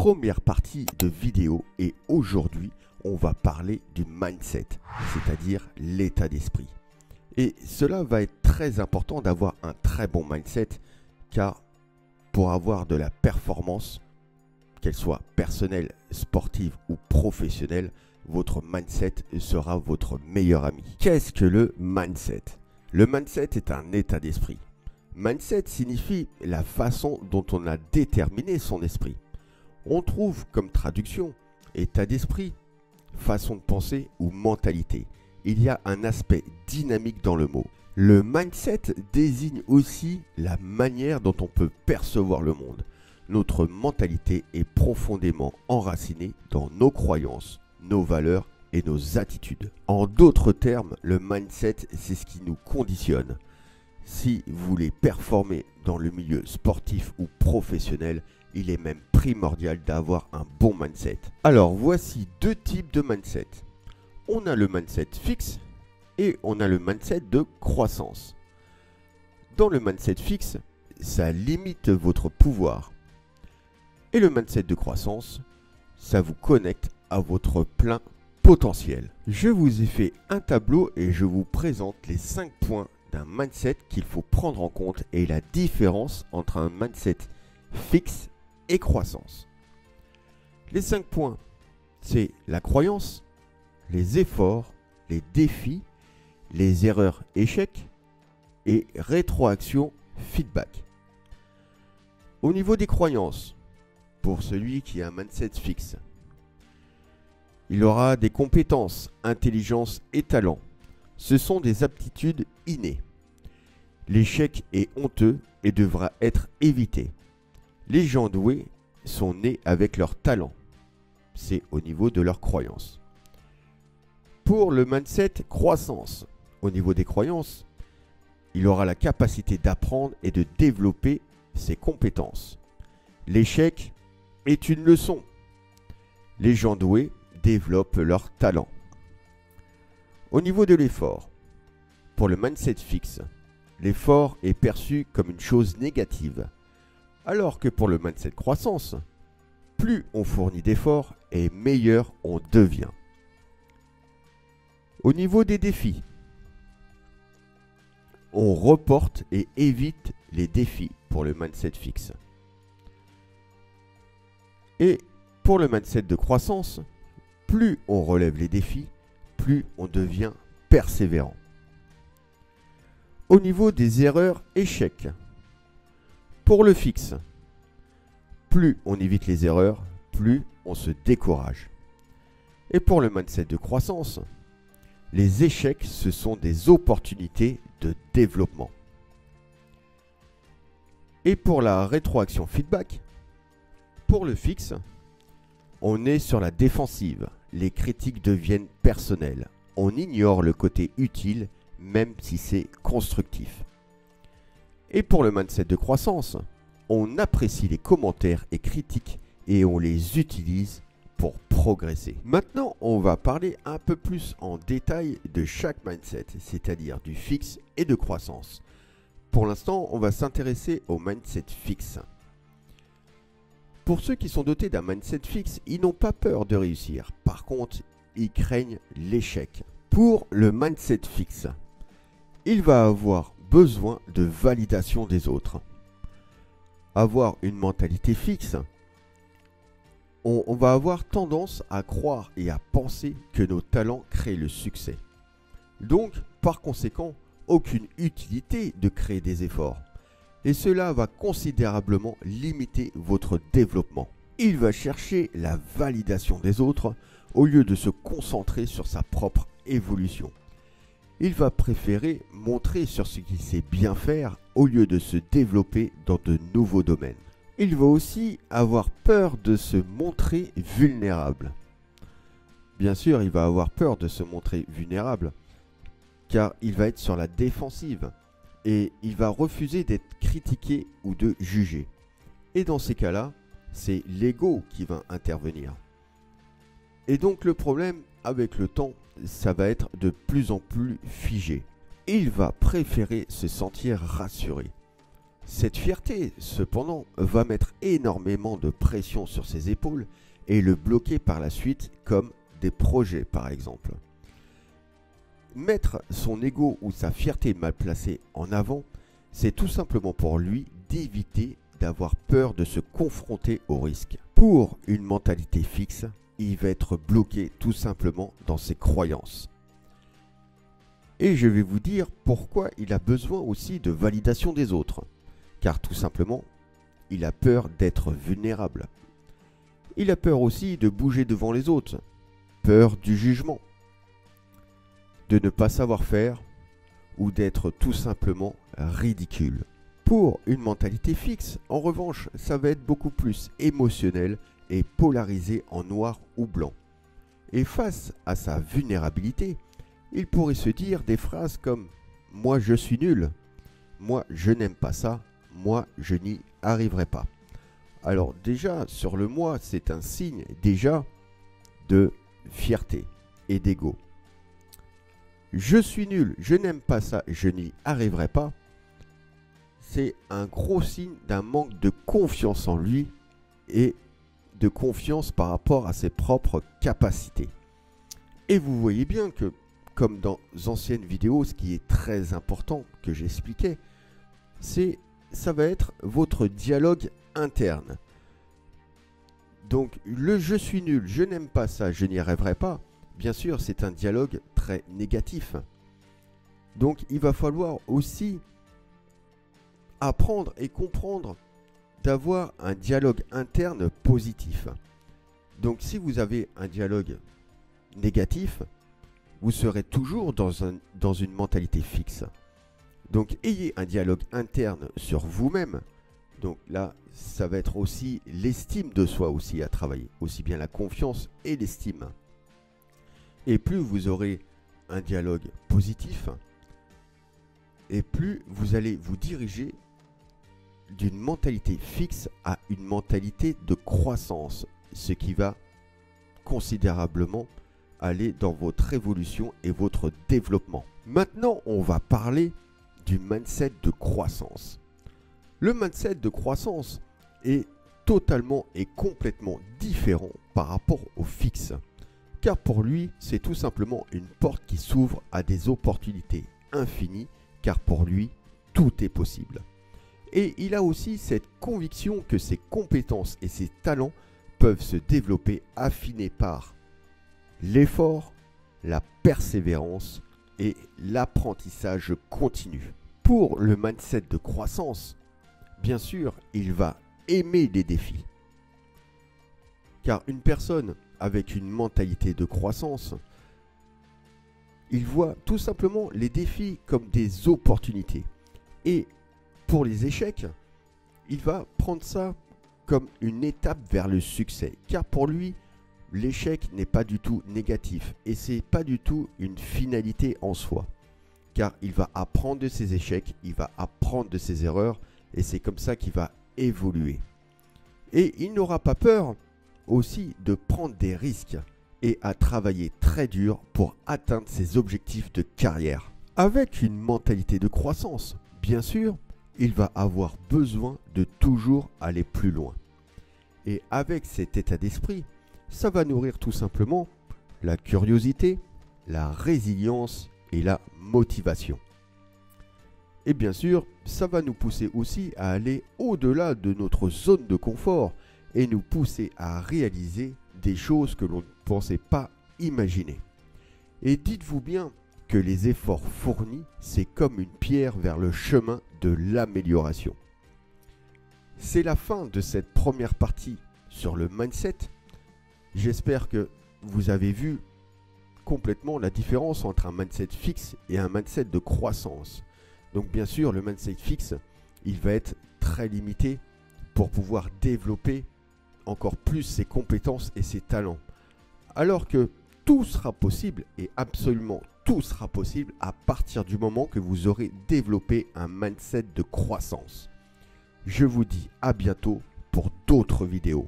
première partie de vidéo et aujourd'hui on va parler du mindset, c'est-à-dire l'état d'esprit. Et cela va être très important d'avoir un très bon mindset car pour avoir de la performance, qu'elle soit personnelle, sportive ou professionnelle, votre mindset sera votre meilleur ami. Qu'est-ce que le mindset? Le mindset est un état d'esprit. Mindset signifie la façon dont on a déterminé son esprit. On trouve comme traduction état d'esprit, façon de penser ou mentalité. Il y a un aspect dynamique dans le mot. Le mindset désigne aussi la manière dont on peut percevoir le monde. Notre mentalité est profondément enracinée dans nos croyances, nos valeurs et nos attitudes. En d'autres termes, le mindset, c'est ce qui nous conditionne. Si vous voulez performer dans le milieu sportif ou professionnel, il est même primordial d'avoir un bon mindset. Alors voici deux types de mindset. On a le mindset fixe et on a le mindset de croissance. Dans le mindset fixe, ça limite votre pouvoir. Et le mindset de croissance, ça vous connecte à votre plein potentiel. Je vous ai fait un tableau et je vous présente les 5 points d'un mindset qu'il faut prendre en compte et la différence entre un mindset fixe et croissance. Les 5 points, c'est la croyance, les efforts, les défis, les erreurs, échecs et rétroaction, feedback. Au niveau des croyances, pour celui qui a un mindset fixe, il aura des compétences, intelligence et talent. Ce sont des aptitudes innées. L'échec est honteux et devra être évité. Les gens doués sont nés avec leur talent. C'est au niveau de leurs croyances. Pour le mindset croissance, au niveau des croyances, il aura la capacité d'apprendre et de développer ses compétences. L'échec est une leçon. Les gens doués développent leur talent. Au niveau de l'effort, pour le mindset fixe, l'effort est perçu comme une chose négative, alors que pour le mindset croissance, plus on fournit d'efforts et meilleur on devient. Au niveau des défis, on reporte et évite les défis pour le mindset fixe. Et pour le mindset de croissance, plus on relève les défis, plus on devient persévérant. Au niveau des erreurs, échecs, pour le fixe, plus on évite les erreurs, plus on se décourage. Et pour le mindset de croissance, les échecs, ce sont des opportunités de développement. Et pour la rétroaction feedback, pour le fixe, on est sur la défensive. Les critiques deviennent personnelles. On ignore le côté utile, même si c'est constructif. Et pour le mindset de croissance, on apprécie les commentaires et critiques et on les utilise pour progresser. Maintenant, on va parler un peu plus en détail de chaque mindset, c'est-à-dire du fixe et de croissance. Pour l'instant, on va s'intéresser au mindset fixe. Pour ceux qui sont dotés d'un mindset fixe, ils n'ont pas peur de réussir. Par contre, ils craignent l'échec. Pour le mindset fixe, il va avoir besoin de validation des autres. Avoir une mentalité fixe, on va avoir tendance à croire et à penser que nos talents créent le succès. Donc, par conséquent, aucune utilité de créer des efforts. Et cela va considérablement limiter votre développement. Il va chercher la validation des autres au lieu de se concentrer sur sa propre évolution. Il va préférer montrer sur ce qu'il sait bien faire au lieu de se développer dans de nouveaux domaines. Il va aussi avoir peur de se montrer vulnérable. Bien sûr, il va avoir peur de se montrer vulnérable car il va être sur la défensive. Et il va refuser d'être critiqué ou de jugé. Et dans ces cas-là, c'est l'ego qui va intervenir. Et donc le problème, avec le temps, ça va être de plus en plus figé. Il va préférer se sentir rassuré. Cette fierté, cependant, va mettre énormément de pression sur ses épaules et le bloquer par la suite, comme des projets par exemple. Mettre son ego ou sa fierté mal placée en avant, c'est tout simplement pour lui d'éviter d'avoir peur de se confronter au risque. Pour une mentalité fixe, il va être bloqué tout simplement dans ses croyances. Et je vais vous dire pourquoi il a besoin aussi de validation des autres. Car tout simplement, il a peur d'être vulnérable. Il a peur aussi de bouger devant les autres. Peur du jugement. De ne pas savoir faire ou d'être tout simplement ridicule. Pour une mentalité fixe, en revanche, ça va être beaucoup plus émotionnel et polarisé en noir ou blanc. Et face à sa vulnérabilité, il pourrait se dire des phrases comme « moi je suis nul »,« moi je n'aime pas ça »,« moi je n'y arriverai pas ». Alors déjà, sur le moi, c'est un signe déjà de fierté et d'ego. Je suis nul, je n'aime pas ça, je n'y arriverai pas. C'est un gros signe d'un manque de confiance en lui et de confiance par rapport à ses propres capacités. Et vous voyez bien que, comme dans anciennes vidéos, ce qui est très important que j'expliquais, ça va être votre dialogue interne. Donc le je suis nul, je n'aime pas ça, je n'y arriverai pas, bien sûr c'est un dialogue très négatif. Donc il va falloir aussi apprendre et comprendre d'avoir un dialogue interne positif. Donc si vous avez un dialogue négatif, vous serez toujours dans une mentalité fixe. Donc ayez un dialogue interne sur vous-même. Donc là, ça va être aussi l'estime de soi aussi à travailler, aussi bien la confiance et l'estime. Et plus vous aurez un dialogue positif, et plus vous allez vous diriger d'une mentalité fixe à une mentalité de croissance, ce qui va considérablement aller dans votre évolution et votre développement. Maintenant, on va parler du mindset de croissance. Le mindset de croissance est totalement et complètement différent par rapport au fixe. Car pour lui, c'est tout simplement une porte qui s'ouvre à des opportunités infinies, car pour lui, tout est possible. Et il a aussi cette conviction que ses compétences et ses talents peuvent se développer affinés par l'effort, la persévérance et l'apprentissage continu. Pour le mindset de croissance, bien sûr, il va aimer les défis. Car une personne avec une mentalité de croissance, il voit tout simplement les défis comme des opportunités. Et pour les échecs, il va prendre ça comme une étape vers le succès. Car pour lui, l'échec n'est pas du tout négatif et c'est pas du tout une finalité en soi. Car il va apprendre de ses échecs, il va apprendre de ses erreurs et c'est comme ça qu'il va évoluer. Et il n'aura pas peur aussi de prendre des risques et à travailler très dur pour atteindre ses objectifs de carrière. Avec une mentalité de croissance, bien sûr, il va avoir besoin de toujours aller plus loin. Et avec cet état d'esprit, ça va nourrir tout simplement la curiosité, la résilience et la motivation. Et bien sûr, ça va nous pousser aussi à aller au-delà de notre zone de confort et nous pousser à réaliser des choses que l'on ne pensait pas imaginer. Et dites-vous bien que les efforts fournis, c'est comme une pierre vers le chemin de l'amélioration. C'est la fin de cette première partie sur le mindset. J'espère que vous avez vu complètement la différence entre un mindset fixe et un mindset de croissance. Donc bien sûr, le mindset fixe, il va être très limité pour pouvoir développer encore plus ses compétences et ses talents. Alors que tout sera possible et absolument tout sera possible à partir du moment que vous aurez développé un mindset de croissance. Je vous dis à bientôt pour d'autres vidéos.